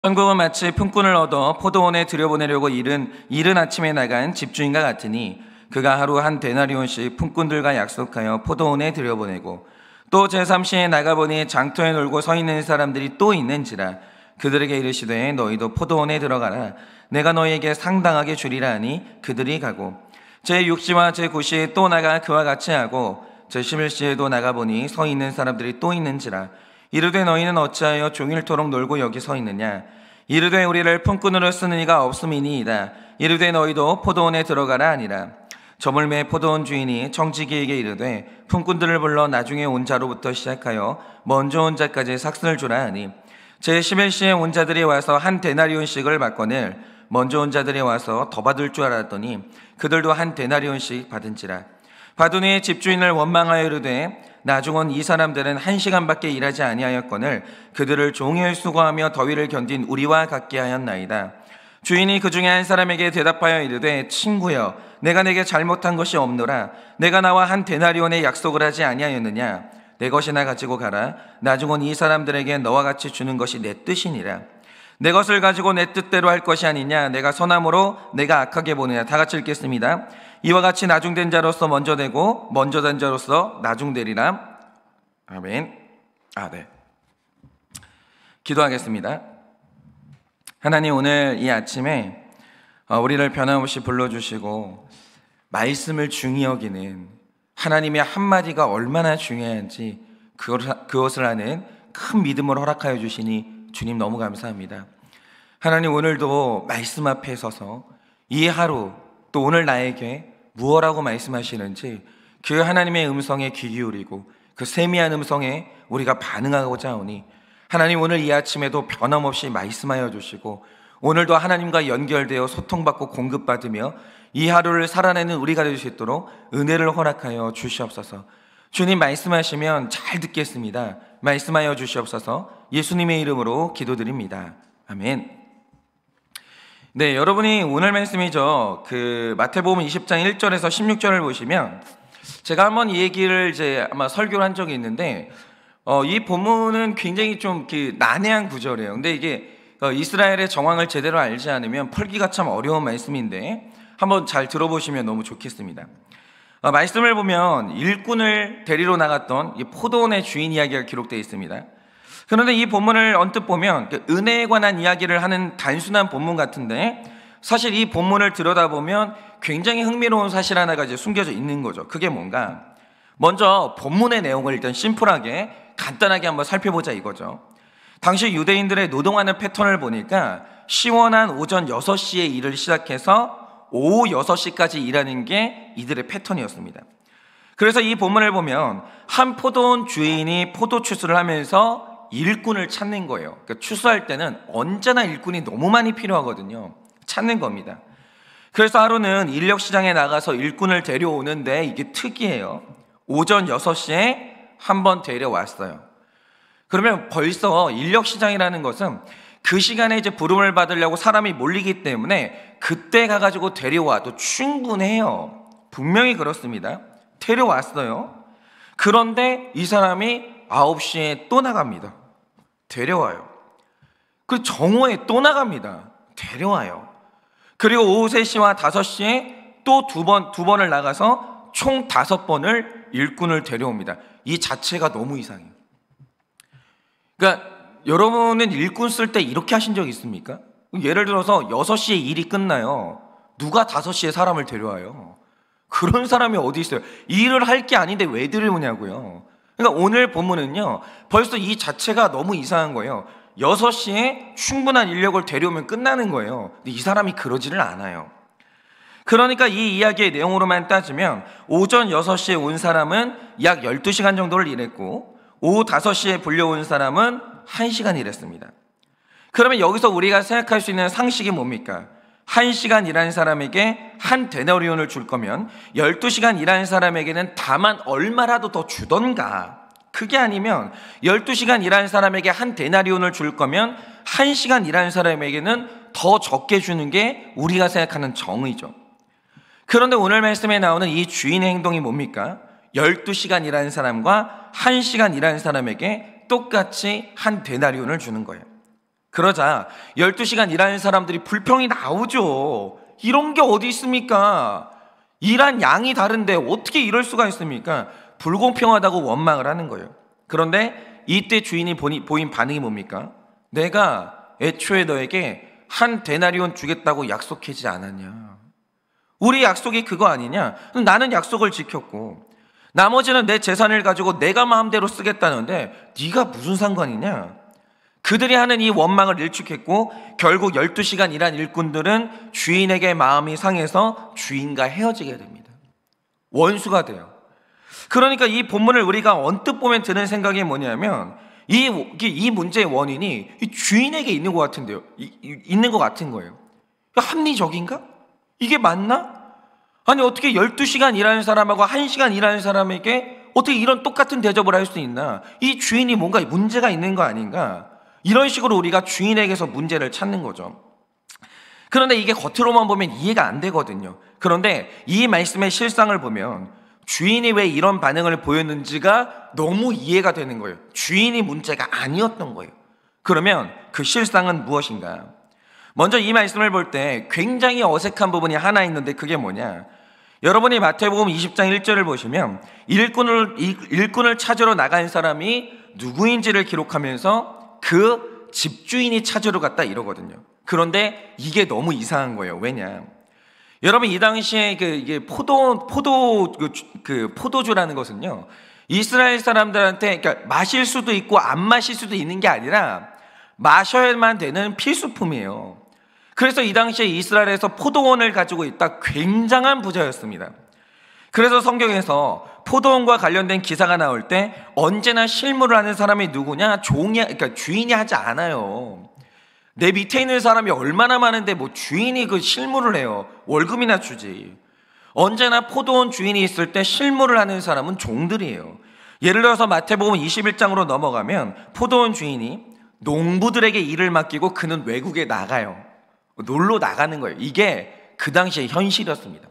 천국은 마치 품꾼을 얻어 포도원에 들여보내려고 이른 아침에 나간 집주인과 같으니 그가 하루 한 데나리온씩 품꾼들과 약속하여 포도원에 들여보내고 또 제3시에 나가보니 장터에 놀고 서 있는 사람들이 또 있는지라 그들에게 이르시되 너희도 포도원에 들어가라. 내가 너희에게 상당하게 주리라 하니 그들이 가고 제6시와 제9시에 또 나가 그와 같이 하고 제11시에도 나가보니 서 있는 사람들이 또 있는지라 이르되 너희는 어찌하여 종일토록 놀고 여기 서 있느냐. 이르되 우리를 품꾼으로 쓰는 이가 없음이니이다. 이르되 너희도 포도원에 들어가라 하니라. 저물매 포도원 주인이 청지기에게 이르되 품꾼들을 불러 나중에 온 자로부터 시작하여 먼저 온 자까지 삭슬을 주라 하니 제11시에 온 자들이 와서 한 데나리온씩을 받거늘 먼저 온 자들이 와서 더 받을 줄 알았더니 그들도 한 데나리온씩 받은지라. 받은 후에 집주인을 원망하여 이르되 나중 온 이 사람들은 1시간밖에 일하지 아니하였거늘 그들을 종일 수고하며 더위를 견딘 우리와 같게 하였나이다. 주인이 그 중에 한 사람에게 대답하여 이르되 친구여 내가 내게 잘못한 것이 없노라. 내가 나와 한 데나리온의 약속을 하지 아니하였느냐. 내 것이나 가지고 가라. 나중 온 이 사람들에게 너와 같이 주는 것이 내 뜻이니라. 내 것을 가지고 내 뜻대로 할 것이 아니냐. 내가 선함으로 내가 악하게 보느냐. 다 같이 읽겠습니다. 이와 같이 나중된 자로서 먼저 되고 먼저 된 자로서 나중되리라. 아멘. 네. 기도하겠습니다. 하나님, 오늘 이 아침에 우리를 변함없이 불러주시고 말씀을 중히 여기는 하나님의 한마디가 얼마나 중요한지 그것을 아는 큰 믿음을 허락하여 주시니 주님 너무 감사합니다. 하나님, 오늘도 말씀 앞에 서서 이 하루 또 오늘 나에게 무엇라고 말씀하시는지 그 하나님의 음성에 귀 기울이고 그 세미한 음성에 우리가 반응하고자 하오니 하나님, 오늘 이 아침에도 변함없이 말씀하여 주시고 오늘도 하나님과 연결되어 소통받고 공급받으며 이 하루를 살아내는 우리가 될 수 있도록 은혜를 허락하여 주시옵소서. 주님, 말씀하시면 잘 듣겠습니다. 말씀하여 주시옵소서. 예수님의 이름으로 기도드립니다. 아멘. 네, 여러분이 오늘 말씀이죠. 마태복음 20장 1절에서 16절을 보시면 제가 한번 이 얘기를 아마 설교를 한 적이 있는데 이 본문은 굉장히 좀 난해한 구절이에요. 근데 이게 이스라엘의 정황을 제대로 알지 않으면 풀기가 참 어려운 말씀인데 한번 잘 들어보시면 너무 좋겠습니다. 말씀을 보면 일꾼을 데리러 나갔던 이 포도원의 주인 이야기가 기록되어 있습니다. 그런데 이 본문을 언뜻 보면 은혜에 관한 이야기를 하는 단순한 본문 같은데 사실 이 본문을 들여다보면 굉장히 흥미로운 사실 하나가 숨겨져 있는 거죠. 그게 뭔가? 먼저 본문의 내용을 일단 심플하게 간단하게 한번 살펴보자 이거죠. 당시 유대인들의 노동하는 패턴을 보니까 시원한 오전 6시에 일을 시작해서 오후 6시까지 일하는 게 이들의 패턴이었습니다. 그래서 이 본문을 보면 한 포도원 주인이 포도 추수를 하면서 일꾼을 찾는 거예요. 그러니까 추수할 때는 언제나 일꾼이 너무 많이 필요하거든요. 찾는 겁니다. 그래서 하루는 인력시장에 나가서 일꾼을 데려오는데 이게 특이해요. 오전 6시에 한번 데려왔어요. 그러면 벌써 인력시장이라는 것은 그 시간에 부름을 받으려고 사람이 몰리기 때문에 그때 가가지고 데려와도 충분해요. 분명히 그렇습니다. 데려왔어요. 그런데 이 사람이 9시에 또 나갑니다. 데려와요. 그 정오에 또 나갑니다. 데려와요. 그리고 오후 3시와 5시에 또 두 번을 나가서 총 5번을 일꾼을 데려옵니다. 이 자체가 너무 이상해요. 그러니까 여러분은 일꾼 쓸 때 이렇게 하신 적 있습니까? 예를 들어서 6시에 일이 끝나요. 누가 5시에 사람을 데려와요? 그런 사람이 어디 있어요? 일을 할 게 아닌데 왜 데려오냐고요. 그러니까 오늘 본문은요, 벌써 이 자체가 너무 이상한 거예요. 6시에 충분한 인력을 데려오면 끝나는 거예요. 근데 이 사람이 그러지를 않아요. 그러니까 이 이야기의 내용으로만 따지면 오전 6시에 온 사람은 약 12시간 정도를 일했고 오후 5시에 불려온 사람은 1시간 일했습니다. 그러면 여기서 우리가 생각할 수 있는 상식이 뭡니까? 1시간 일한 사람에게 한 데나리온을 줄 거면 12시간 일한 사람에게는 다만 얼마라도 더 주던가, 그게 아니면 12시간 일한 사람에게 한 데나리온을 줄 거면 1시간 일한 사람에게는 더 적게 주는 게 우리가 생각하는 정의죠. 그런데 오늘 말씀에 나오는 이 주인의 행동이 뭡니까? 12시간 일한 사람과 1시간 일한 사람에게 똑같이 한 데나리온을 주는 거예요. 그러자 12시간 일하는 사람들이 불평이 나오죠. 이런 게 어디 있습니까? 일한 양이 다른데 어떻게 이럴 수가 있습니까? 불공평하다고 원망을 하는 거예요. 그런데 이때 주인이 보인 반응이 뭡니까? 내가 애초에 너에게 한 데나리온 주겠다고 약속하지 않았냐? 우리 약속이 그거 아니냐? 나는 약속을 지켰고 나머지는 내 재산을 가지고 내가 마음대로 쓰겠다는데 네가 무슨 상관이냐? 그들이 하는 이 원망을 일축했고 결국 12시간 일한 일꾼들은 주인에게 마음이 상해서 주인과 헤어지게 됩니다. 원수가 돼요. 그러니까 이 본문을 우리가 언뜻 보면 드는 생각이 뭐냐면 이 문제의 원인이 이 주인에게 있는 것 같은데요. 있는 것 같은 거예요. 합리적인가? 이게 맞나? 아니 어떻게 12시간 일하는 사람하고 1시간 일하는 사람에게 어떻게 이런 똑같은 대접을 할 수 있나? 이 주인이 뭔가 문제가 있는 거 아닌가? 이런 식으로 우리가 주인에게서 문제를 찾는 거죠. 그런데 이게 겉으로만 보면 이해가 안 되거든요. 그런데 이 말씀의 실상을 보면 주인이 왜 이런 반응을 보였는지가 너무 이해가 되는 거예요. 주인이 문제가 아니었던 거예요. 그러면 그 실상은 무엇인가? 먼저 이 말씀을 볼 때 굉장히 어색한 부분이 하나 있는데 그게 뭐냐? 여러분이 마태복음 20장 1절을 보시면 일꾼을 찾으러 나간 사람이 누구인지를 기록하면서 그 집주인이 찾으러 갔다 이러거든요. 그런데 이게 너무 이상한 거예요. 왜냐? 여러분 이 당시에 이게 포도주라는 것은요, 이스라엘 사람들한테 그러니까 마실 수도 있고 안 마실 수도 있는 게 아니라 마셔야만 되는 필수품이에요. 그래서 이 당시에 이스라엘에서 포도원을 가지고 있다 굉장한 부자였습니다. 그래서 성경에서 포도원과 관련된 기사가 나올 때 언제나 실무를 하는 사람이 누구냐? 그러니까 주인이 하지 않아요. 내 밑에 있는 사람이 얼마나 많은데 뭐 주인이 그 실무를 해요. 월급이나 주지. 언제나 포도원 주인이 있을 때 실무를 하는 사람은 종들이에요. 예를 들어서 마태복음 21장으로 넘어가면 포도원 주인이 농부들에게 일을 맡기고 그는 외국에 나가요. 놀러 나가는 거예요. 이게 그 당시의 현실이었습니다.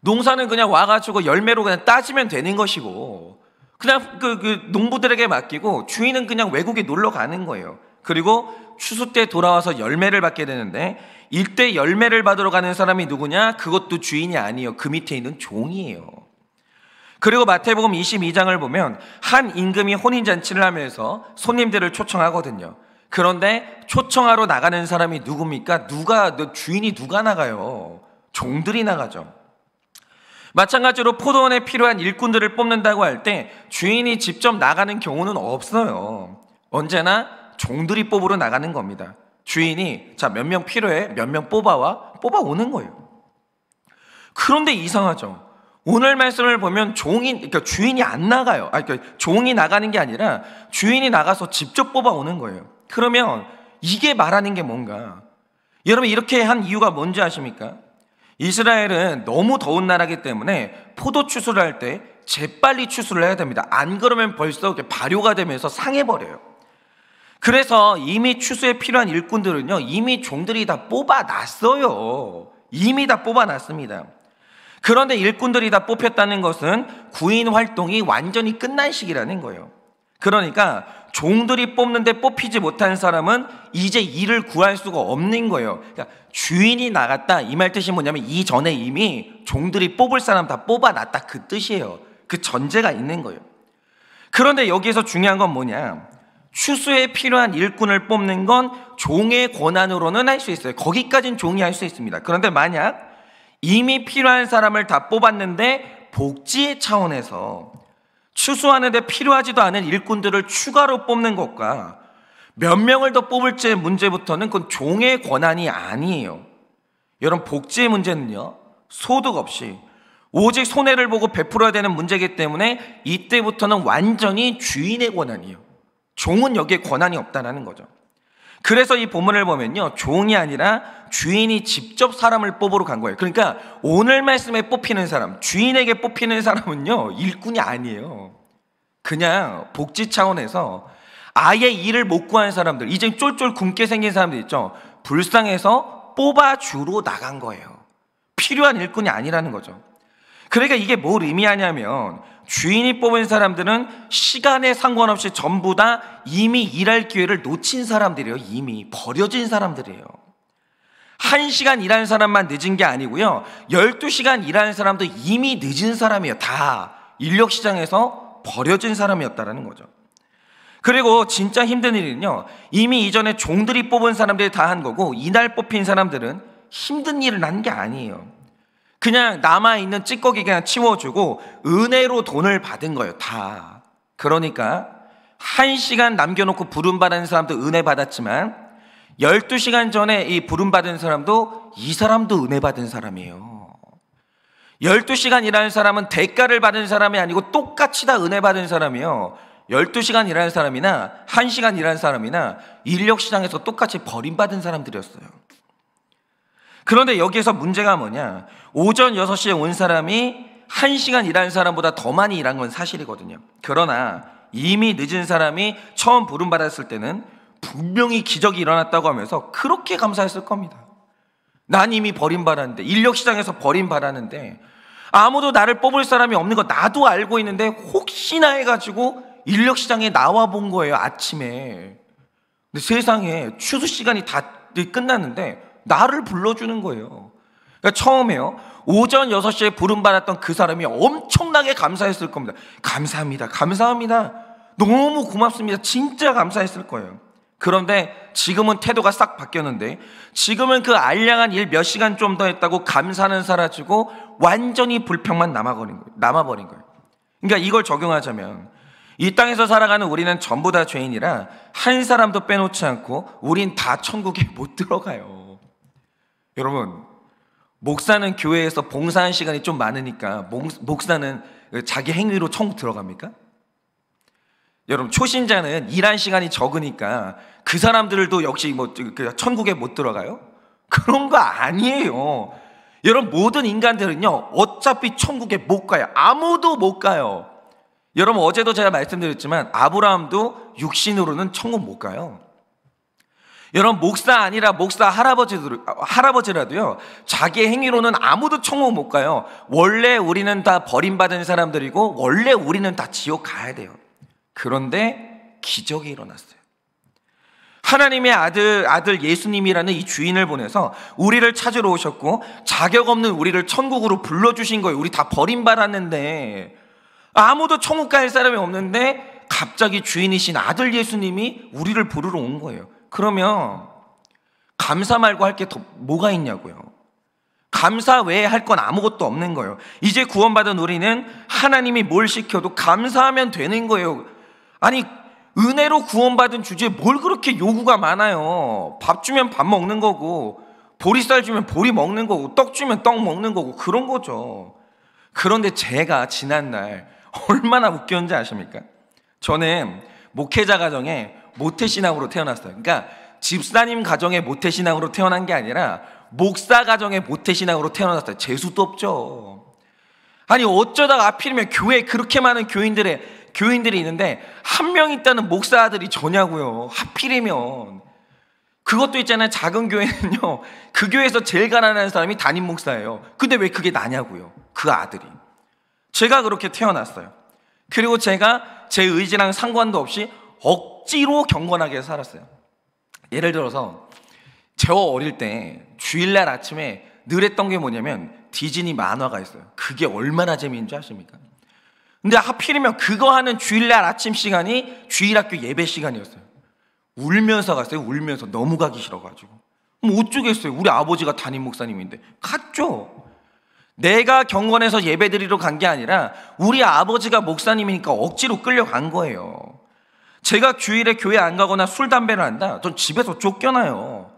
농사는 그냥 와가지고 열매로 그냥 따지면 되는 것이고 그냥 그 농부들에게 맡기고 주인은 그냥 외국에 놀러 가는 거예요. 그리고 추수 때 돌아와서 열매를 받게 되는데 이때 열매를 받으러 가는 사람이 누구냐? 그것도 주인이 아니에요. 그 밑에 있는 종이에요. 그리고 마태복음 22장을 보면 한 임금이 혼인잔치를 하면서 손님들을 초청하거든요. 그런데 초청하러 나가는 사람이 누굽니까? 주인이 누가 나가요? 종들이 나가죠. 마찬가지로 포도원에 필요한 일꾼들을 뽑는다고 할 때 주인이 직접 나가는 경우는 없어요. 언제나 종들이 뽑으러 나가는 겁니다. 주인이 자, 몇 명 필요해? 몇 명 뽑아오는 거예요. 그런데 이상하죠. 오늘 말씀을 보면 그러니까 주인이 안 나가요. 그러니까 종이 나가는 게 아니라 주인이 나가서 직접 뽑아오는 거예요. 그러면 이게 말하는 게 뭔가? 여러분 이렇게 한 이유가 뭔지 아십니까? 이스라엘은 너무 더운 나라이기 때문에 포도 추수를 할 때 재빨리 추수를 해야 됩니다. 안 그러면 벌써 발효가 되면서 상해버려요. 그래서 이미 추수에 필요한 일꾼들은요, 이미 종들이 다 뽑아놨어요. 이미 다 뽑아놨습니다. 그런데 일꾼들이 다 뽑혔다는 것은 구인 활동이 완전히 끝난 시기라는 거예요. 그러니까 종들이 뽑는데 뽑히지 못한 사람은 이제 일을 구할 수가 없는 거예요. 그러니까 주인이 나갔다 이 말 뜻이 뭐냐면 이전에 이미 종들이 뽑을 사람 다 뽑아놨다 그 뜻이에요. 그 전제가 있는 거예요. 그런데 여기에서 중요한 건 뭐냐? 추수에 필요한 일꾼을 뽑는 건 종의 권한으로는 할 수 있어요. 거기까지는 종이 할 수 있습니다. 그런데 만약 이미 필요한 사람을 다 뽑았는데 복지의 차원에서 추수하는데 필요하지도 않은 일꾼들을 추가로 뽑는 것과 몇 명을 더 뽑을지의 문제부터는 그건 종의 권한이 아니에요. 여러분 복지의 문제는요, 소득 없이 오직 손해를 보고 베풀어야 되는 문제이기 때문에 이때부터는 완전히 주인의 권한이에요. 종은 여기에 권한이 없다는 거죠. 그래서 이 본문을 보면요, 종이 아니라 주인이 직접 사람을 뽑으러 간 거예요. 그러니까 오늘 말씀에 뽑히는 사람, 주인에게 뽑히는 사람은요, 일꾼이 아니에요. 그냥 복지 차원에서 아예 일을 못 구한 사람들, 이제 쫄쫄 굶게 생긴 사람들 있죠. 불쌍해서 뽑아주러 나간 거예요. 필요한 일꾼이 아니라는 거죠. 그러니까 이게 뭘 의미하냐면 주인이 뽑은 사람들은 시간에 상관없이 전부 다 이미 일할 기회를 놓친 사람들이에요. 이미 버려진 사람들이에요. 1시간 일하는 사람만 늦은 게 아니고요, 12시간 일하는 사람도 이미 늦은 사람이에요. 다 인력시장에서 버려진 사람이었다는 거죠. 그리고 진짜 힘든 일은요, 이미 이전에 종들이 뽑은 사람들이 다 한 거고, 이날 뽑힌 사람들은 힘든 일을 한 게 아니에요. 그냥 남아있는 찌꺼기 그냥 치워주고 은혜로 돈을 받은 거예요. 다. 그러니까 1시간 남겨놓고 부름받은 사람도 은혜 받았지만 12시간 전에 이 부름받은 사람도 이 사람도 은혜 받은 사람이에요. 12시간 일하는 사람은 대가를 받은 사람이 아니고 똑같이 다 은혜 받은 사람이에요. 12시간 일하는 사람이나 1시간 일하는 사람이나 인력시장에서 똑같이 버림받은 사람들이었어요. 그런데 여기에서 문제가 뭐냐, 오전 6시에 온 사람이 1시간 일하는 사람보다 더 많이 일한 건 사실이거든요. 그러나 이미 늦은 사람이 처음 부름받았을 때는 분명히 기적이 일어났다고 하면서 그렇게 감사했을 겁니다. 난 이미 버림받았는데, 인력시장에서 버림받았는데 아무도 나를 뽑을 사람이 없는 거 나도 알고 있는데 혹시나 해가지고 인력시장에 나와 본 거예요, 아침에. 근데 세상에 추수시간이 다 끝났는데 나를 불러주는 거예요. 그러니까 처음에요, 오전 6시에 부름받았던 그 사람이 엄청나게 감사했을 겁니다. 감사합니다, 감사합니다, 너무 고맙습니다, 진짜 감사했을 거예요. 그런데 지금은 태도가 싹 바뀌었는데, 지금은 그 알량한 일 몇 시간 좀 더 했다고 감사는 사라지고 완전히 불평만 남아버린 거예요. 그러니까 이걸 적용하자면 이 땅에서 살아가는 우리는 전부 다 죄인이라 한 사람도 빼놓지 않고 우린 다 천국에 못 들어가요. 여러분, 목사는 교회에서 봉사한 시간이 좀 많으니까 목사는 자기 행위로 천국 들어갑니까? 여러분, 초신자는 일한 시간이 적으니까 그 사람들도 역시 천국에 못 들어가요? 그런 거 아니에요. 여러분, 모든 인간들은요 어차피 천국에 못 가요. 아무도 못 가요. 여러분, 어제도 제가 말씀드렸지만 아브라함도 육신으로는 천국 못 가요. 여러분, 목사 아니라 목사 할아버지라도요 자기의 행위로는 아무도 천국 못 가요. 원래 우리는 다 버림받은 사람들이고 원래 우리는 다 지옥 가야 돼요. 그런데 기적이 일어났어요. 하나님의 아들 예수님이라는 이 주인을 보내서 우리를 찾으러 오셨고 자격 없는 우리를 천국으로 불러주신 거예요. 우리 다 버림받았는데, 아무도 천국 갈 사람이 없는데 갑자기 주인이신 아들 예수님이 우리를 부르러 온 거예요. 그러면 감사 말고 할 게 더 뭐가 있냐고요. 감사 외에 할 건 아무것도 없는 거예요. 이제 구원받은 우리는 하나님이 뭘 시켜도 감사하면 되는 거예요. 아니, 은혜로 구원받은 주제에 뭘 그렇게 요구가 많아요. 밥 주면 밥 먹는 거고, 보리쌀 주면 보리 먹는 거고, 떡 주면 떡 먹는 거고, 그런 거죠. 그런데 제가 지난날 얼마나 웃겼는지 아십니까? 저는 목회자 가정에 모태신앙으로 태어났어요. 그러니까 집사님 가정의 모태신앙으로 태어난 게 아니라 목사 가정의 모태신앙으로 태어났어요. 재수도 없죠. 아니, 어쩌다가 하필이면 교회에 그렇게 많은 교인들이 있는데 한 명 있다는 목사 아들이 저냐고요. 하필이면. 그것도 있잖아요. 작은 교회는요 그 교회에서 제일 가난한 사람이 담임 목사예요. 근데 왜 그게 나냐고요. 그 아들이. 제가 그렇게 태어났어요. 그리고 제가 제 의지랑 상관도 없이 억지로 경건하게 살았어요. 예를 들어서 저 어릴 때 주일날 아침에 늘 했던 게 뭐냐면 디즈니 만화가 있어요. 그게 얼마나 재미있는 줄 아십니까? 근데 하필이면 그거 하는 주일날 아침 시간이 주일학교 예배 시간이었어요. 울면서 갔어요. 울면서. 너무 가기 싫어가지고. 뭐 어쩌겠어요. 우리 아버지가 담임 목사님인데 갔죠. 내가 경건해서 예배 드리러 간 게 아니라 우리 아버지가 목사님이니까 억지로 끌려간 거예요. 제가 주일에 교회 안 가거나 술 담배를 한다, 전 집에서 쫓겨나요.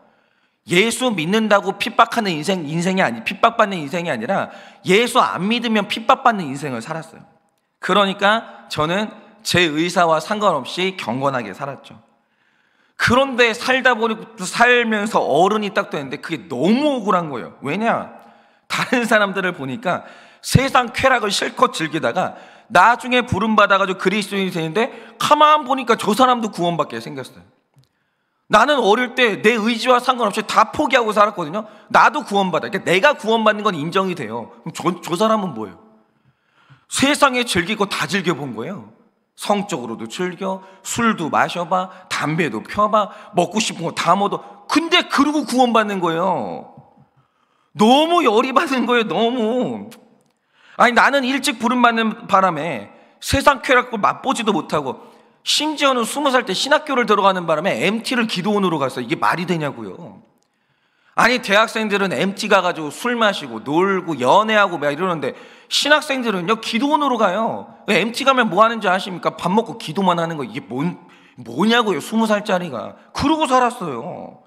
예수 믿는다고 핍박받는 인생이 아니라 예수 안 믿으면 핍박받는 인생을 살았어요. 그러니까 저는 제 의사와 상관없이 경건하게 살았죠. 그런데 살면서 어른이 딱 되는데 그게 너무 억울한 거예요. 왜냐? 다른 사람들을 보니까 세상 쾌락을 실컷 즐기다가 나중에 부름받아가지고 그리스도인이 되는데 가만 보니까 저 사람도 구원받게 생겼어요. 나는 어릴 때 내 의지와 상관없이 다 포기하고 살았거든요. 나도 구원받아. 그러니까 내가 구원받는 건 인정이 돼요. 그럼 저 사람은 뭐예요? 세상에 즐길 거 다 즐겨본 거예요. 성적으로도 즐겨, 술도 마셔봐, 담배도 펴봐, 먹고 싶은 거 다 먹어. 근데 그러고 구원받는 거예요. 너무 열이 받는 거예요. 너무. 아니, 나는 일찍 부름받는 바람에 세상 쾌락을 맛보지도 못하고, 심지어는 20살 때 신학교를 들어가는 바람에 MT를 기도원으로 갔어요. 이게 말이 되냐고요. 아니, 대학생들은 MT 가가지고 술 마시고 놀고 연애하고 막 이러는데, 신학생들은요 기도원으로 가요. MT 가면 뭐 하는지 아십니까? 밥 먹고 기도만 하는 거. 이게 뭐냐고요. 20살짜리가 그러고 살았어요.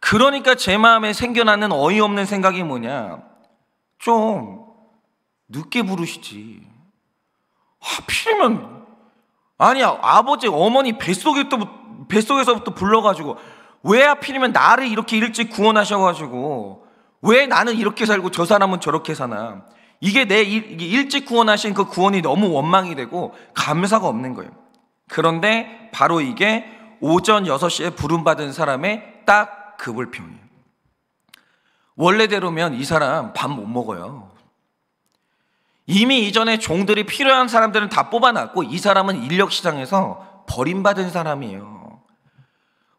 그러니까 제 마음에 생겨나는 어이없는 생각이 뭐냐, 좀 늦게 부르시지. 하필이면, 아니, 아버지 어머니 뱃속에서부터 불러가지고 왜 하필이면 나를 이렇게 일찍 구원하셔가지고 왜 나는 이렇게 살고 저 사람은 저렇게 사나. 이게 일찍 구원하신 그 구원이 너무 원망이 되고 감사가 없는 거예요. 그런데 바로 이게 오전 6시에 부름받은 사람의 딱 그 불평이에요. 원래대로면 이 사람 밥 못 먹어요. 이미 이전에 종들이 필요한 사람들은 다 뽑아놨고, 이 사람은 인력시장에서 버림받은 사람이에요.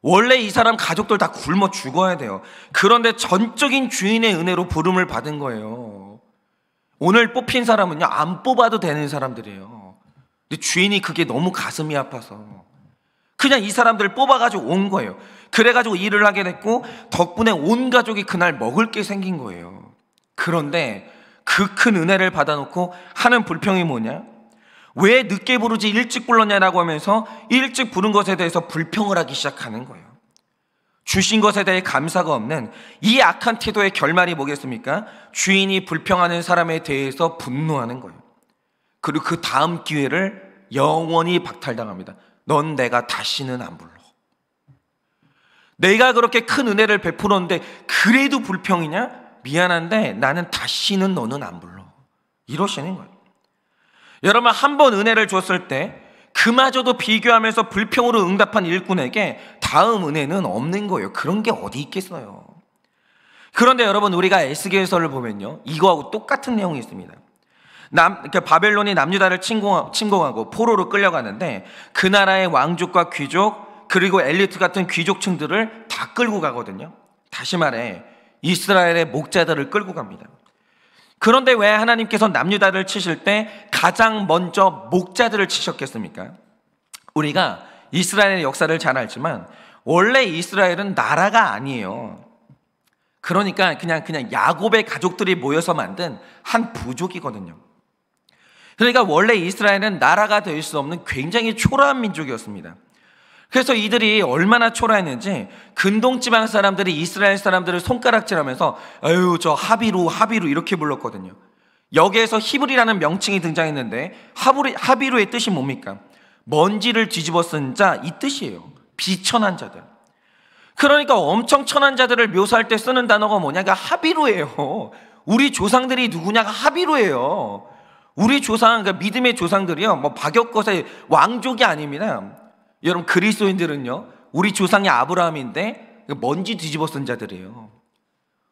원래 이 사람 가족들 다 굶어 죽어야 돼요. 그런데 전적인 주인의 은혜로 부름을 받은 거예요. 오늘 뽑힌 사람은요 안 뽑아도 되는 사람들이에요. 근데 주인이 그게 너무 가슴이 아파서 그냥 이 사람들을 뽑아가지고 온 거예요. 그래가지고 일을 하게 됐고, 덕분에 온 가족이 그날 먹을 게 생긴 거예요. 그런데 그 큰 은혜를 받아놓고 하는 불평이 뭐냐, 왜 늦게 부르지 일찍 불렀냐라고 하면서 일찍 부른 것에 대해서 불평을 하기 시작하는 거예요. 주신 것에 대해 감사가 없는 이 악한 태도의 결말이 뭐겠습니까? 주인이 불평하는 사람에 대해서 분노하는 거예요. 그리고 그 다음 기회를 영원히 박탈당합니다. 넌 내가 다시는 안 불러. 내가 그렇게 큰 은혜를 베풀었는데 그래도 불평이냐? 미안한데 나는 다시는 너는 안 불러. 이러시는 거예요. 여러분, 한 번 은혜를 줬을 때 그마저도 비교하면서 불평으로 응답한 일꾼에게 다음 은혜는 없는 거예요. 그런 게 어디 있겠어요. 그런데 여러분, 우리가 에스겔서를 보면요 이거하고 똑같은 내용이 있습니다. 그러니까 바벨론이 남유다를 침공하고 포로로 끌려가는데, 그 나라의 왕족과 귀족 그리고 엘리트 같은 귀족층들을 다 끌고 가거든요. 다시 말해 이스라엘의 목자들을 끌고 갑니다. 그런데 왜 하나님께서 남유다를 치실 때 가장 먼저 목자들을 치셨겠습니까? 우리가 이스라엘의 역사를 잘 알지만 원래 이스라엘은 나라가 아니에요. 그러니까 그냥 야곱의 가족들이 모여서 만든 한 부족이거든요. 그러니까 원래 이스라엘은 나라가 될 수 없는 굉장히 초라한 민족이었습니다. 그래서 이들이 얼마나 초라했는지 근동지방 사람들이 이스라엘 사람들을 손가락질하면서 아유 저 하비루 이렇게 불렀거든요. 여기에서 히브리라는 명칭이 등장했는데 하비루의 뜻이 뭡니까? 먼지를 뒤집어 쓴 자, 이 뜻이에요. 비천한 자들. 그러니까 엄청 천한 자들을 묘사할 때 쓰는 단어가 뭐냐가 하비루예요. 우리 조상들이 누구냐가 하비루예요. 우리 조상, 그러니까 믿음의 조상들이요, 뭐 박역것의 왕족이 아닙니다. 여러분, 그리스도인들은요 우리 조상이 아브라함인데 먼지 뒤집어 쓴 자들이에요.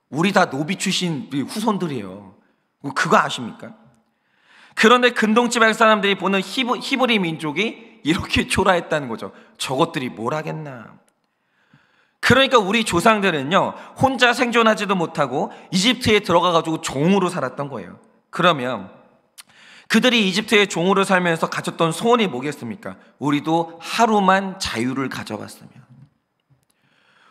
우리 다 노비 출신 후손들이에요. 그거 아십니까? 그런데 근동지방 사람들이 보는 히브리 민족이 이렇게 초라했다는 거죠. 저것들이 뭘 하겠나. 그러니까 우리 조상들은요 혼자 생존하지도 못하고 이집트에 들어가가지고 종으로 살았던 거예요. 그러면 그들이 이집트의 종으로 살면서 가졌던 소원이 뭐겠습니까? 우리도 하루만 자유를 가져봤으면,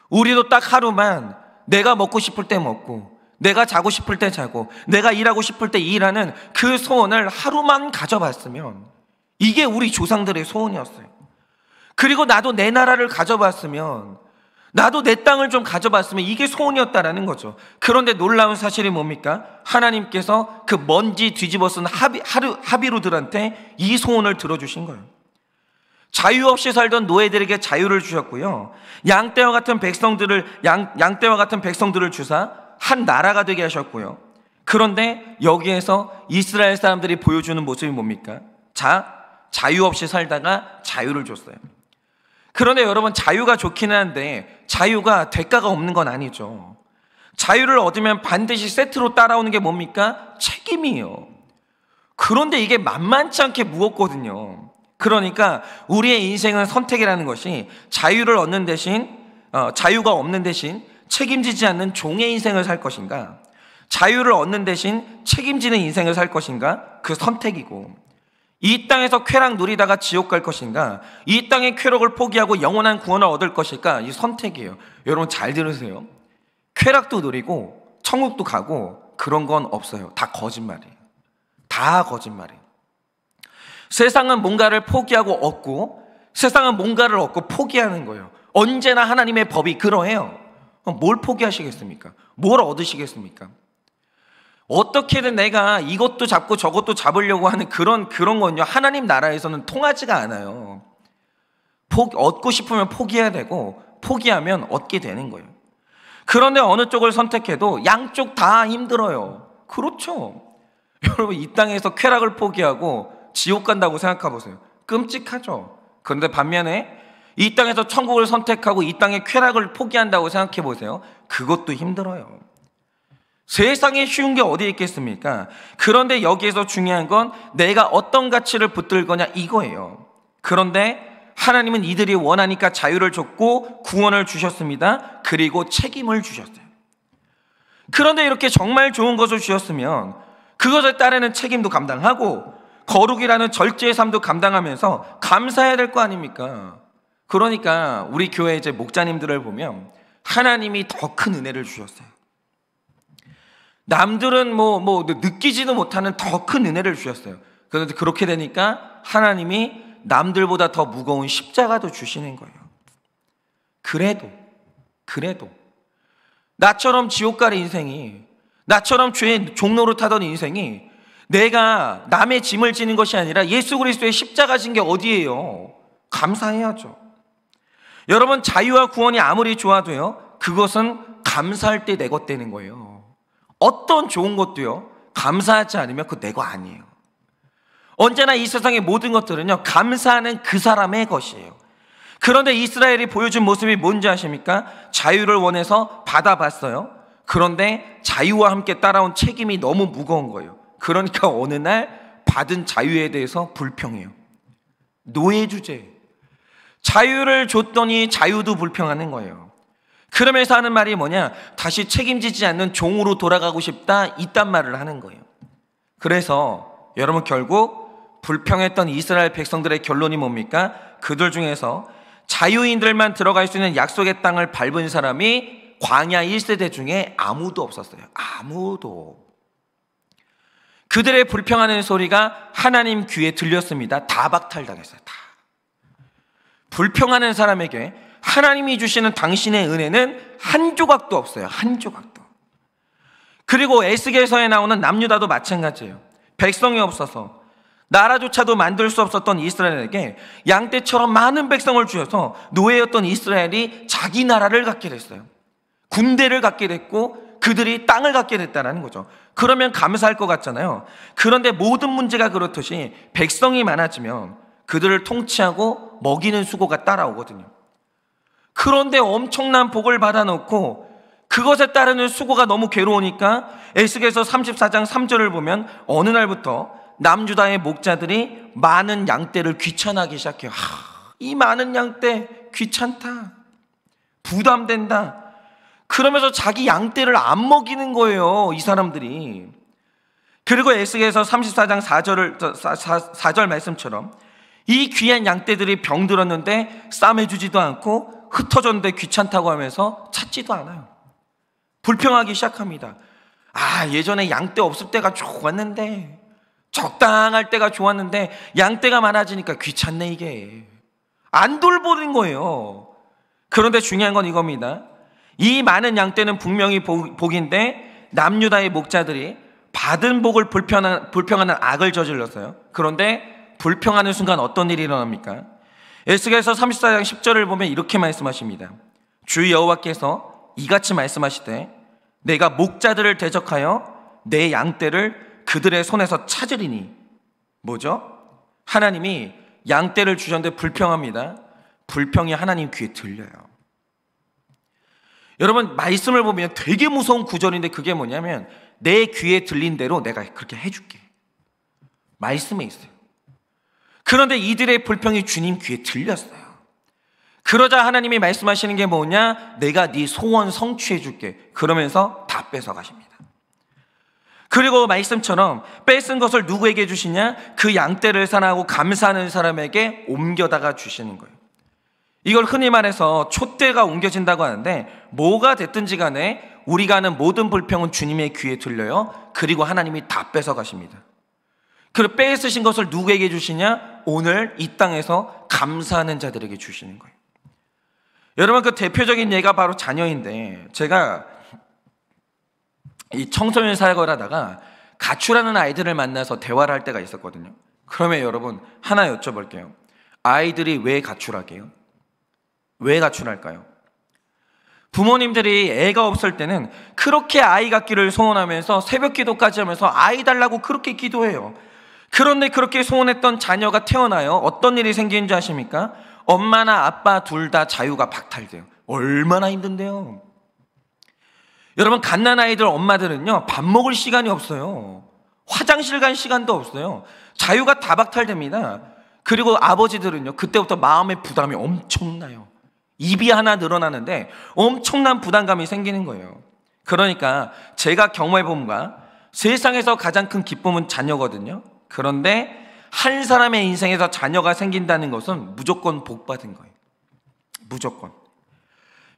우리도 딱 하루만 내가 먹고 싶을 때 먹고 내가 자고 싶을 때 자고 내가 일하고 싶을 때 일하는 그 소원을 하루만 가져봤으면, 이게 우리 조상들의 소원이었어요. 그리고 나도 내 나라를 가져봤으면, 나도 내 땅을 좀 가져봤으면, 이게 소원이었다라는 거죠. 그런데 놀라운 사실이 뭡니까? 하나님께서 그 먼지 뒤집어 쓴 하비루들한테 이 소원을 들어주신 거예요. 자유 없이 살던 노예들에게 자유를 주셨고요, 양떼와 같은 백성들을 주사 한 나라가 되게 하셨고요. 그런데 여기에서 이스라엘 사람들이 보여주는 모습이 뭡니까? 자유 없이 살다가 자유를 줬어요. 그런데 여러분, 자유가 좋기는 한데 자유가 대가가 없는 건 아니죠. 자유를 얻으면 반드시 세트로 따라오는 게 뭡니까? 책임이에요. 그런데 이게 만만치 않게 무겁거든요. 그러니까 우리의 인생은 선택이라는 것이 자유를 얻는 대신 자유가 없는 대신 책임지지 않는 종의 인생을 살 것인가, 자유를 얻는 대신 책임지는 인생을 살 것인가, 그 선택이고, 이 땅에서 쾌락 누리다가 지옥 갈 것인가, 이 땅의 쾌락을 포기하고 영원한 구원을 얻을 것일까, 이 선택이에요. 여러분 잘 들으세요. 쾌락도 누리고 천국도 가고 그런 건 없어요. 다 거짓말이에요. 다 거짓말이에요. 세상은 뭔가를 포기하고 얻고, 세상은 뭔가를 얻고 포기하는 거예요. 언제나 하나님의 법이 그러해요. 뭘 포기하시겠습니까? 뭘 얻으시겠습니까? 어떻게든 내가 이것도 잡고 저것도 잡으려고 하는 그런 건요, 하나님 나라에서는 통하지가 않아요. 얻고 싶으면 포기해야 되고, 포기하면 얻게 되는 거예요. 그런데 어느 쪽을 선택해도 양쪽 다 힘들어요. 그렇죠. 여러분, 이 땅에서 쾌락을 포기하고 지옥 간다고 생각해 보세요. 끔찍하죠. 그런데 반면에 이 땅에서 천국을 선택하고 이 땅의 쾌락을 포기한다고 생각해 보세요. 그것도 힘들어요. 세상에 쉬운 게 어디 있겠습니까? 그런데 여기에서 중요한 건 내가 어떤 가치를 붙들 거냐, 이거예요. 그런데 하나님은 이들이 원하니까 자유를 줬고 구원을 주셨습니다. 그리고 책임을 주셨어요. 그런데 이렇게 정말 좋은 것을 주셨으면 그것에 따르는 책임도 감당하고 거룩이라는 절제의 삶도 감당하면서 감사해야 될 거 아닙니까? 그러니까 우리 교회 이제 목자님들을 보면 하나님이 더 큰 은혜를 주셨어요. 남들은 느끼지도 못하는 더 큰 은혜를 주셨어요. 그런데 그렇게 되니까 하나님이 남들보다 더 무거운 십자가도 주시는 거예요. 그래도 나처럼 지옥 갈 인생이, 나처럼 죄의 종로를 타던 인생이 내가 남의 짐을 지는 것이 아니라 예수 그리스도의 십자가 진 게 어디예요? 감사해야죠. 여러분, 자유와 구원이 아무리 좋아도요, 그것은 감사할 때 내 것 되는 거예요. 어떤 좋은 것도요, 감사하지 않으면 그거 내 거 아니에요. 언제나 이 세상의 모든 것들은요, 감사하는 그 사람의 것이에요. 그런데 이스라엘이 보여준 모습이 뭔지 아십니까? 자유를 원해서 받아봤어요. 그런데 자유와 함께 따라온 책임이 너무 무거운 거예요. 그러니까 어느 날 받은 자유에 대해서 불평해요. 노예 주제. 자유를 줬더니 자유도 불평하는 거예요. 그러면서 하는 말이 뭐냐? 다시 책임지지 않는 종으로 돌아가고 싶다, 이딴 말을 하는 거예요. 그래서 여러분, 결국 불평했던 이스라엘 백성들의 결론이 뭡니까? 그들 중에서 자유인들만 들어갈 수 있는 약속의 땅을 밟은 사람이 광야 1세대 중에 아무도 없었어요. 아무도. 그들의 불평하는 소리가 하나님 귀에 들렸습니다. 다 박탈당했어요. 다. 불평하는 사람에게 하나님이 주시는 당신의 은혜는 한 조각도 없어요. 한 조각도. 그리고 에스겔서에 나오는 남유다도 마찬가지예요. 백성이 없어서 나라조차도 만들 수 없었던 이스라엘에게 양떼처럼 많은 백성을 주셔서 노예였던 이스라엘이 자기 나라를 갖게 됐어요. 군대를 갖게 됐고 그들이 땅을 갖게 됐다는 거죠. 그러면 감사할 것 같잖아요. 그런데 모든 문제가 그렇듯이 백성이 많아지면 그들을 통치하고 먹이는 수고가 따라오거든요. 그런데 엄청난 복을 받아놓고 그것에 따르는 수고가 너무 괴로우니까 에스겔서 34장 3절을 보면 어느 날부터 남유다의 목자들이 많은 양떼를 귀찮아하기 시작해요. 이 많은 양떼 귀찮다, 부담된다. 그러면서 자기 양떼를 안 먹이는 거예요, 이 사람들이. 그리고 에스겔서 34장 4절 말씀처럼 이 귀한 양떼들이 병들었는데 싸매주지도 않고 흩어졌는데 귀찮다고 하면서 찾지도 않아요. 불평하기 시작합니다. 예전에 양떼 없을 때가 좋았는데, 적당할 때가 좋았는데 양떼가 많아지니까 귀찮네. 이게 안 돌보는 거예요. 그런데 중요한 건 이겁니다. 이 많은 양떼는 분명히 복인데 남유다의 목자들이 받은 복을 불평하는 악을 저질렀어요. 그런데 불평하는 순간 어떤 일이 일어납니까? 에스겔서 34장 10절을 보면 이렇게 말씀하십니다. 주 여호와께서 이같이 말씀하시되 내가 목자들을 대적하여 내 양떼를 그들의 손에서 찾으리니. 뭐죠? 하나님이 양떼를 주셨는데 불평합니다. 불평이 하나님 귀에 들려요. 여러분, 말씀을 보면 되게 무서운 구절인데 그게 뭐냐면 내 귀에 들린 대로 내가 그렇게 해줄게. 말씀에 있어요. 그런데 이들의 불평이 주님 귀에 들렸어요. 그러자 하나님이 말씀하시는 게 뭐냐? 내가 네 소원 성취해 줄게. 그러면서 다 뺏어 가십니다. 그리고 말씀처럼 뺏은 것을 누구에게 주시냐? 그 양떼를 사랑하고 감사하는 사람에게 옮겨다가 주시는 거예요. 이걸 흔히 말해서 촛대가 옮겨진다고 하는데, 뭐가 됐든지 간에 우리가 하는 모든 불평은 주님의 귀에 들려요. 그리고 하나님이 다 뺏어 가십니다. 그 뺏으신 것을 누구에게 주시냐? 오늘 이 땅에서 감사하는 자들에게 주시는 거예요. 여러분, 그 대표적인 예가 바로 자녀인데, 제가 이 청소년 사역을 하다가 가출하는 아이들을 만나서 대화를 할 때가 있었거든요. 그러면 여러분, 하나 여쭤볼게요. 아이들이 왜 가출하게요? 왜 가출할까요? 부모님들이 애가 없을 때는 그렇게 아이 갖기를 소원하면서 새벽 기도까지 하면서 아이 달라고 그렇게 기도해요. 그런데 그렇게 소원했던 자녀가 태어나요. 어떤 일이 생기는 줄 아십니까? 엄마나 아빠 둘 다 자유가 박탈돼요. 얼마나 힘든데요. 여러분, 갓난아이들 엄마들은요, 밥 먹을 시간이 없어요. 화장실 갈 시간도 없어요. 자유가 다 박탈됩니다. 그리고 아버지들은요, 그때부터 마음의 부담이 엄청나요. 입이 하나 늘어나는데 엄청난 부담감이 생기는 거예요. 그러니까 제가 경험해본 바, 세상에서 가장 큰 기쁨은 자녀거든요. 그런데 한 사람의 인생에서 자녀가 생긴다는 것은 무조건 복 받은 거예요. 무조건.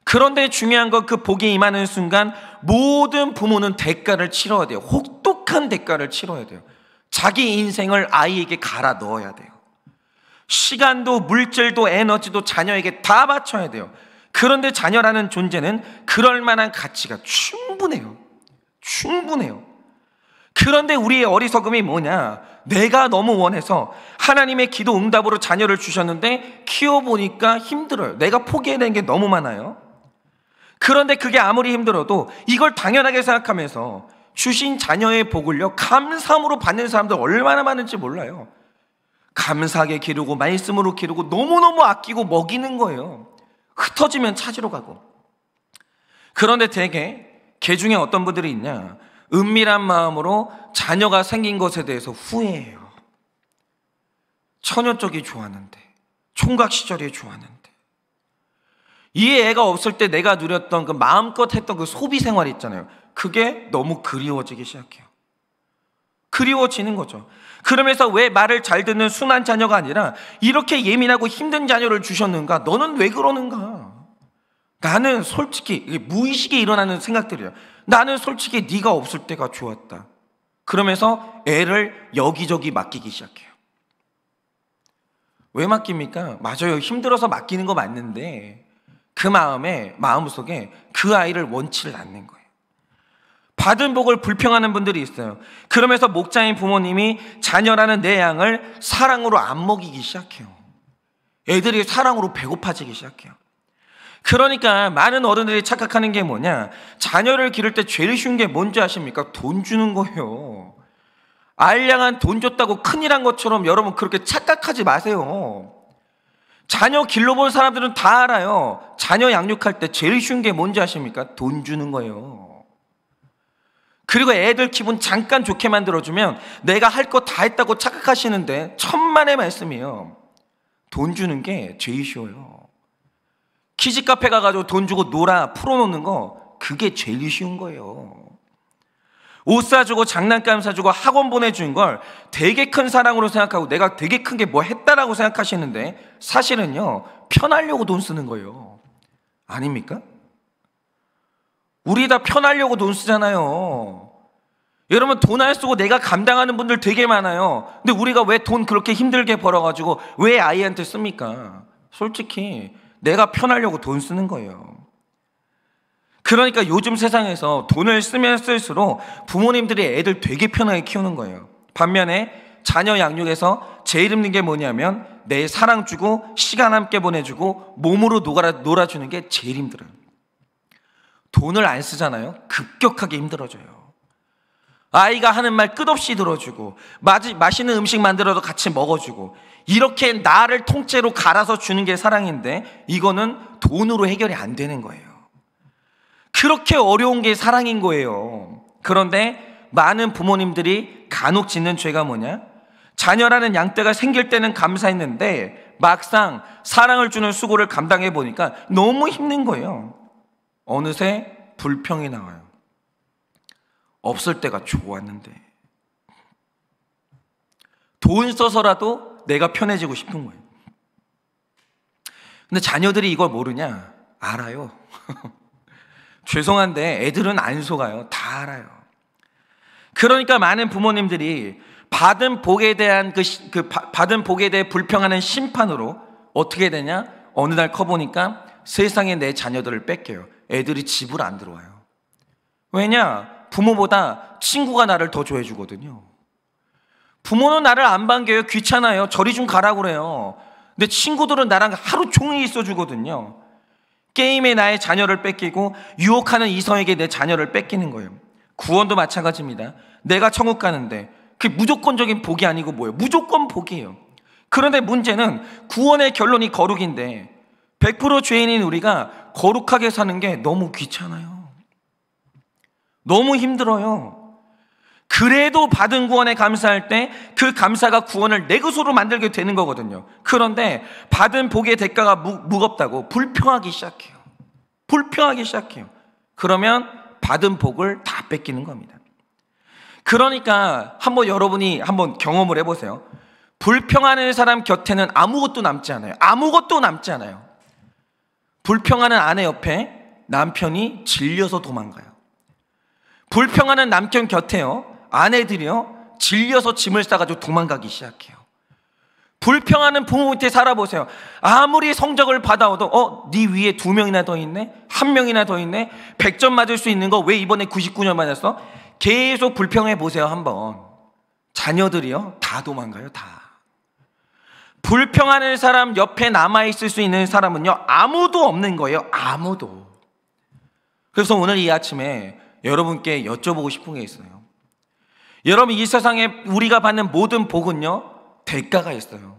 그런데 중요한 건 그 복이 임하는 순간 모든 부모는 대가를 치러야 돼요. 혹독한 대가를 치러야 돼요. 자기 인생을 아이에게 갈아 넣어야 돼요. 시간도 물질도 에너지도 자녀에게 다 바쳐야 돼요. 그런데 자녀라는 존재는 그럴 만한 가치가 충분해요. 충분해요. 그런데 우리의 어리석음이 뭐냐? 내가 너무 원해서 하나님의 기도 응답으로 자녀를 주셨는데 키워보니까 힘들어요. 내가 포기해야 되는 게 너무 많아요. 그런데 그게 아무리 힘들어도 이걸 당연하게 생각하면서 주신 자녀의 복을요, 감사함으로 받는 사람들 얼마나 많은지 몰라요. 감사하게 기르고 말씀으로 기르고 너무너무 아끼고 먹이는 거예요. 흩어지면 찾으러 가고. 그런데 대개 개 중에 어떤 분들이 있냐? 은밀한 마음으로 자녀가 생긴 것에 대해서 후회해요. 처녀 쪽이 좋았는데, 총각 시절이 좋았는데, 이 애가 없을 때 내가 누렸던 그 마음껏 했던 그 소비 생활 있잖아요. 그게 너무 그리워지기 시작해요. 그리워지는 거죠. 그러면서 왜 말을 잘 듣는 순한 자녀가 아니라 이렇게 예민하고 힘든 자녀를 주셨는가? 너는 왜 그러는가? 나는 솔직히, 이게 무의식에 일어나는 생각들이에요. 나는 솔직히 네가 없을 때가 좋았다. 그러면서 애를 여기저기 맡기기 시작해요. 왜 맡깁니까? 맞아요. 힘들어서 맡기는 거 맞는데 그 마음속에 그 아이를 원치를 않는 거예요. 받은 복을 불평하는 분들이 있어요. 그러면서 목자인 부모님이 자녀라는 내 양을 사랑으로 안 먹이기 시작해요. 애들이 사랑으로 배고파지기 시작해요. 그러니까 많은 어른들이 착각하는 게 뭐냐? 자녀를 기를 때 제일 쉬운 게 뭔지 아십니까? 돈 주는 거예요. 알량한 돈 줬다고 큰일 한 것처럼 여러분 그렇게 착각하지 마세요. 자녀 길러본 사람들은 다 알아요. 자녀 양육할 때 제일 쉬운 게 뭔지 아십니까? 돈 주는 거예요. 그리고 애들 기분 잠깐 좋게 만들어주면 내가 할 거 다 했다고 착각하시는데 천만의 말씀이에요. 돈 주는 게 제일 쉬워요. 키즈 카페 가가지고 돈 주고 놀아 풀어놓는 거, 그게 제일 쉬운 거예요. 옷 사주고 장난감 사주고 학원 보내준 걸 되게 큰 사랑으로 생각하고 내가 되게 큰 게 뭐 했다라고 생각하시는데 사실은요, 편하려고 돈 쓰는 거예요. 아닙니까? 우리 다 편하려고 돈 쓰잖아요. 여러분, 돈 안 쓰고 내가 감당하는 분들 되게 많아요. 근데 우리가 왜 돈 그렇게 힘들게 벌어가지고 왜 아이한테 씁니까? 솔직히 내가 편하려고 돈 쓰는 거예요. 그러니까 요즘 세상에서 돈을 쓰면 쓸수록 부모님들이 애들 되게 편하게 키우는 거예요. 반면에 자녀 양육에서 제일 힘든 게 뭐냐면 내 사랑 주고 시간 함께 보내주고 몸으로 놀아주는 게 제일 힘들어요. 돈을 안 쓰잖아요. 급격하게 힘들어져요. 아이가 하는 말 끝없이 들어주고 맛있는 음식 만들어서 같이 먹어주고 이렇게 나를 통째로 갈아서 주는 게 사랑인데 이거는 돈으로 해결이 안 되는 거예요. 그렇게 어려운 게 사랑인 거예요. 그런데 많은 부모님들이 간혹 짓는 죄가 뭐냐? 자녀라는 양떼가 생길 때는 감사했는데 막상 사랑을 주는 수고를 감당해 보니까 너무 힘든 거예요. 어느새 불평이 나와요. 없을 때가 좋았는데. 돈 써서라도 내가 편해지고 싶은 거예요. 근데 자녀들이 이걸 모르냐? 알아요. 죄송한데 애들은 안 속아요. 다 알아요. 그러니까 많은 부모님들이 받은 복에 대한 받은 복에 대해 불평하는 심판으로 어떻게 되냐? 어느 날 커보니까 세상에 내 자녀들을 뺏겨요. 애들이 집을 안 들어와요. 왜냐? 부모보다 친구가 나를 더 좋아해 주거든요. 부모는 나를 안 반겨요. 귀찮아요. 저리 좀 가라고 그래요. 근데 친구들은 나랑 하루 종일 있어 주거든요. 게임에 나의 자녀를 뺏기고 유혹하는 이성에게 내 자녀를 뺏기는 거예요. 구원도 마찬가지입니다. 내가 천국 가는데 그게 무조건적인 복이 아니고 뭐예요? 무조건 복이에요. 그런데 문제는 구원의 결론이 거룩인데 100% 죄인인 우리가 거룩하게 사는 게 너무 귀찮아요. 너무 힘들어요. 그래도 받은 구원에 감사할 때 그 감사가 구원을 내 것으로 만들게 되는 거거든요. 그런데 받은 복의 대가가 무겁다고 불평하기 시작해요. 불평하기 시작해요. 그러면 받은 복을 다 뺏기는 겁니다. 그러니까 여러분이 한번 경험을 해보세요. 불평하는 사람 곁에는 아무것도 남지 않아요. 아무것도 남지 않아요. 불평하는 아내 옆에 남편이 질려서 도망가요. 불평하는 남편 곁에요, 아내들이요, 질려서 짐을 싸가지고 도망가기 시작해요. 불평하는 부모 밑에 살아보세요. 아무리 성적을 받아오도 네 위에 2명이나 더 있네, 1명이나 더 있네, 100점 맞을 수 있는 거 왜 이번에 99점 맞았어? 계속 불평해 보세요. 한번. 자녀들이요 다 도망가요. 다. 불평하는 사람 옆에 남아있을 수 있는 사람은요 아무도 없는 거예요. 아무도. 그래서 오늘 이 아침에 여러분께 여쭤보고 싶은 게 있어요. 여러분, 이 세상에 우리가 받는 모든 복은요 대가가 있어요.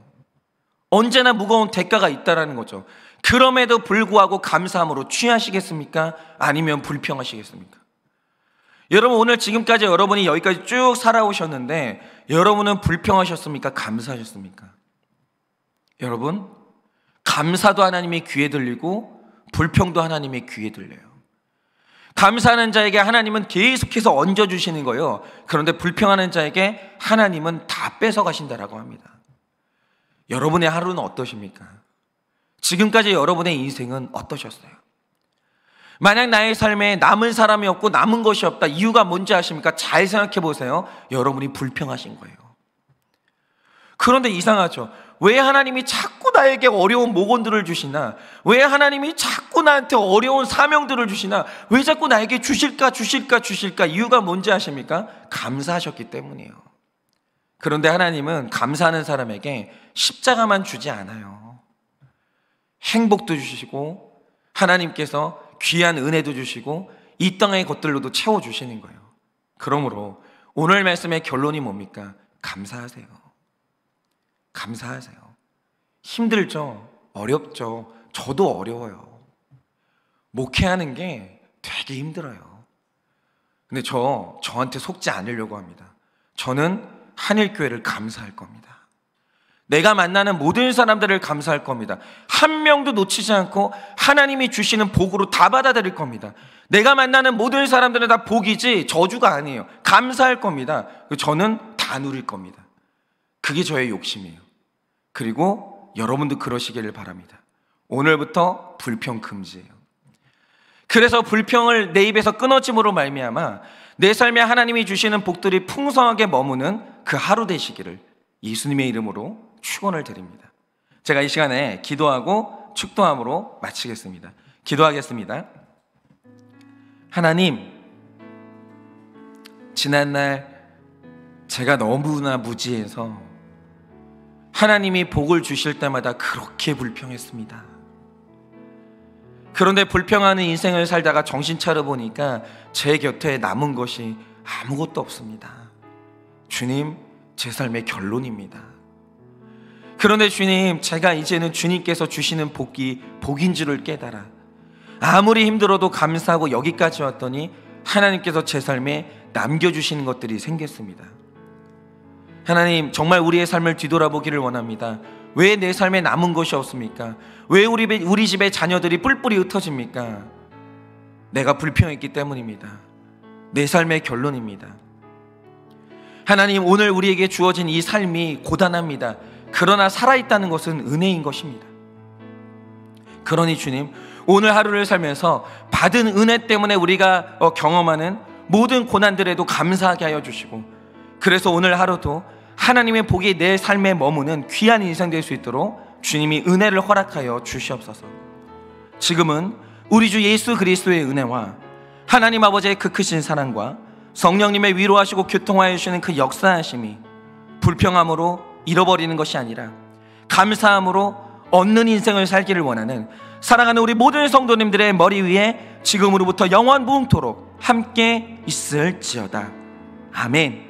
언제나 무거운 대가가 있다는 거죠. 그럼에도 불구하고 감사함으로 취하시겠습니까? 아니면 불평하시겠습니까? 여러분, 오늘 지금까지 여러분이 여기까지 쭉 살아오셨는데 여러분은 불평하셨습니까? 감사하셨습니까? 여러분, 감사도 하나님의 귀에 들리고 불평도 하나님의 귀에 들려요. 감사하는 자에게 하나님은 계속해서 얹어주시는 거예요. 그런데 불평하는 자에게 하나님은 다 뺏어가신다라고 합니다. 여러분의 하루는 어떠십니까? 지금까지 여러분의 인생은 어떠셨어요? 만약 나의 삶에 남은 사람이 없고 남은 것이 없다, 이유가 뭔지 아십니까? 잘 생각해 보세요. 여러분이 불평하신 거예요. 그런데 이상하죠? 왜 하나님이 자꾸 나에게 어려운 모건들을 주시나? 왜 하나님이 자꾸 나한테 어려운 사명들을 주시나? 왜 자꾸 나에게 주실까? 이유가 뭔지 아십니까? 감사하셨기 때문이에요. 그런데 하나님은 감사하는 사람에게 십자가만 주지 않아요. 행복도 주시고 하나님께서 귀한 은혜도 주시고 이 땅의 것들로도 채워주시는 거예요. 그러므로 오늘 말씀의 결론이 뭡니까? 감사하세요. 감사하세요. 힘들죠? 어렵죠? 저도 어려워요. 목회하는 게 되게 힘들어요. 근데 저한테 속지 않으려고 합니다. 저는 한일교회를 감사할 겁니다. 내가 만나는 모든 사람들을 감사할 겁니다. 한 명도 놓치지 않고 하나님이 주시는 복으로 다 받아들일 겁니다. 내가 만나는 모든 사람들은 다 복이지 저주가 아니에요. 감사할 겁니다. 저는 다 누릴 겁니다. 그게 저의 욕심이에요. 그리고 여러분도 그러시기를 바랍니다. 오늘부터 불평 금지예요. 그래서 불평을 내 입에서 끊어짐으로 말미암아 내 삶에 하나님이 주시는 복들이 풍성하게 머무는 그 하루 되시기를 예수님의 이름으로 축원을 드립니다. 제가 이 시간에 기도하고 축도함으로 마치겠습니다. 기도하겠습니다. 하나님, 지난날 제가 너무나 무지해서 하나님이 복을 주실 때마다 그렇게 불평했습니다. 그런데 불평하는 인생을 살다가 정신 차려 보니까 제 곁에 남은 것이 아무것도 없습니다. 주님, 제 삶의 결론입니다. 그런데 주님, 제가 이제는 주님께서 주시는 복이 복인 줄을 깨달아 아무리 힘들어도 감사하고 여기까지 왔더니 하나님께서 제 삶에 남겨주시는 것들이 생겼습니다. 하나님, 정말 우리의 삶을 뒤돌아보기를 원합니다. 왜 내 삶에 남은 것이 없습니까? 왜 우리 집의 자녀들이 뿔뿔이 흩어집니까? 내가 불평했기 때문입니다. 내 삶의 결론입니다. 하나님, 오늘 우리에게 주어진 이 삶이 고단합니다. 그러나 살아있다는 것은 은혜인 것입니다. 그러니 주님, 오늘 하루를 살면서 받은 은혜 때문에 우리가 경험하는 모든 고난들에도 감사하게 하여 주시고, 그래서 오늘 하루도 하나님의 복이 내 삶에 머무는 귀한 인생 될 수 있도록 주님이 은혜를 허락하여 주시옵소서. 지금은 우리 주 예수 그리스도의 은혜와 하나님 아버지의 그 크신 사랑과 성령님의 위로하시고 교통하여 주시는 그 역사하심이 불평함으로 잃어버리는 것이 아니라 감사함으로 얻는 인생을 살기를 원하는 사랑하는 우리 모든 성도님들의 머리 위에 지금으로부터 영원 무궁토록 함께 있을지어다. 아멘.